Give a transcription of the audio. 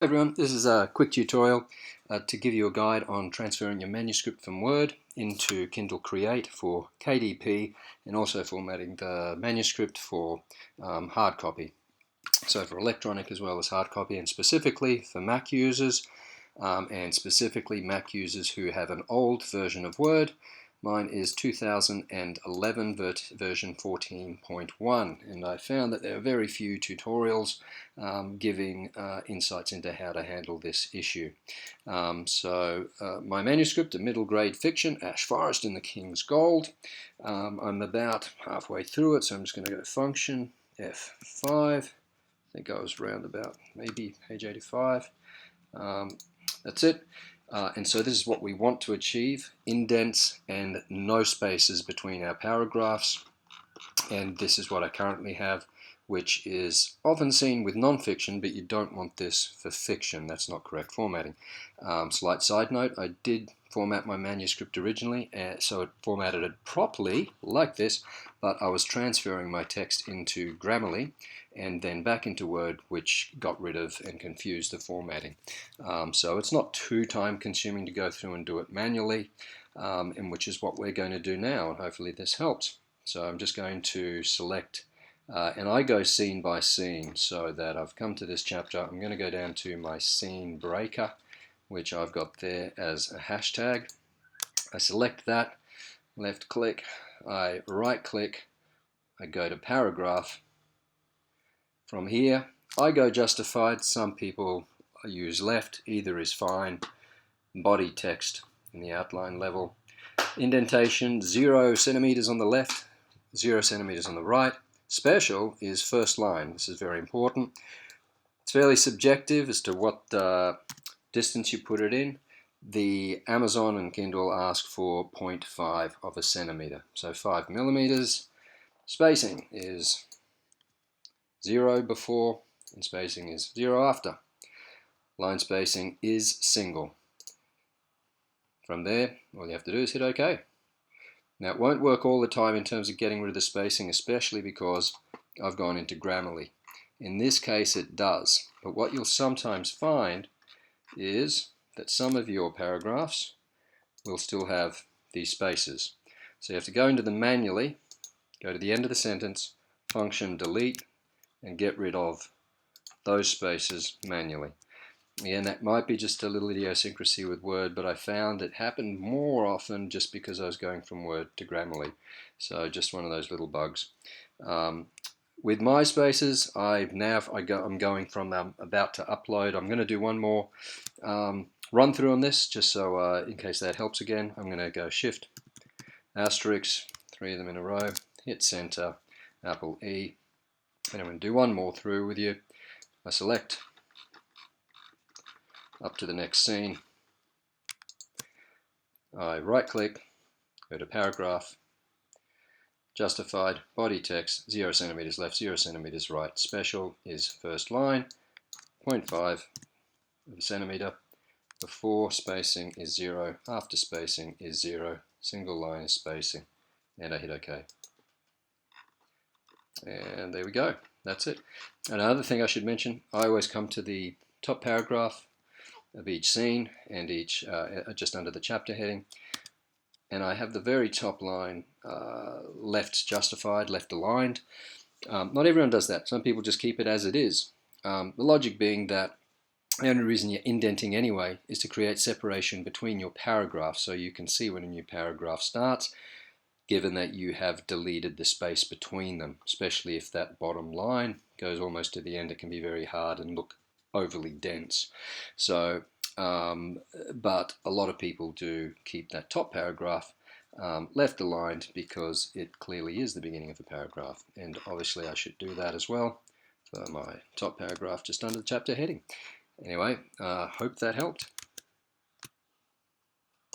Everyone, this is a quick tutorial to give you a guide on transferring your manuscript from Word into Kindle Create for KDP and also formatting the manuscript for hard copy. So for electronic as well as hard copy, and specifically for Mac users and specifically Mac users who have an old version of Word. Mine is 2011 version 14.1, and I found that there are very few tutorials giving insights into how to handle this issue. My manuscript, a middle grade fiction, Ash Forest in the King's Gold. I'm about halfway through it, so I'm just going to go to Function, F5. I think I was around about maybe page 85. That's it. And so this is what we want to achieve: indents and no spaces between our paragraphs. And this is what I currently have, which is often seen with non-fiction, but you don't want this for fiction. That's not correct formatting. Slight side note, I did format my manuscript originally, so it formatted it properly like this, but I was transferring my text into Grammarly and then back into Word, which got rid of and confused the formatting. So it's not too time consuming to go through and do it manually, and which is what we're going to do now, and hopefully this helps. So I'm just going to select, and I go scene by scene, so that I've come to this chapter. I'm going to go down to my scene breaker, which I've got there as a hashtag. I select that, left click, I right click, I go to paragraph. From here I go justified. Some people use left, either is fine. Body text in the outline level. Indentation 0 centimeters on the left, 0 centimeters on the right. Special is first line. This is very important. It's fairly subjective as to what distance you put it in. The Amazon and Kindle ask for 0.5 of a centimeter, so 5 millimeters. Spacing is 0 before and spacing is 0 after. Line spacing is single. From there, all you have to do is hit OK. Now, it won't work all the time in terms of getting rid of the spacing, especially because I've gone into Grammarly. In this case it does, but what you'll sometimes find is that some of your paragraphs will still have these spaces. So you have to go into them manually, go to the end of the sentence, function delete, and get rid of those spaces manually. Again, that might be just a little idiosyncrasy with Word, but I found it happened more often just because I was going from Word to Grammarly. So just one of those little bugs. With my spaces, I'm going from about to upload. I'm going to do one more run through on this, just so in case that helps again. I'm going to go Shift, asterisk, 3 of them in a row, hit Center, Apple E, and I'm going to do one more through with you. I select up to the next scene. I right click, go to paragraph, justified, body text, 0 centimeters left, 0 centimeters right. Special is first line, 0.5 of a centimeter. Before spacing is 0, after spacing is 0, single line is spacing, and I hit OK. And there we go, that's it. Another thing I should mention, I always come to the top paragraph of each scene and each just under the chapter heading, and I have the very top line left justified, left aligned. Not everyone does that. Some people just keep it as it is. The logic being that the only reason you're indenting anyway is to create separation between your paragraphs, so you can see when a new paragraph starts, given that you have deleted the space between them, especially if that bottom line goes almost to the end. It can be very hard and look overly dense. So, but a lot of people do keep that top paragraph left aligned because it clearly is the beginning of a paragraph, and obviously I should do that as well for my top paragraph just under the chapter heading. Anyway, hope that helped.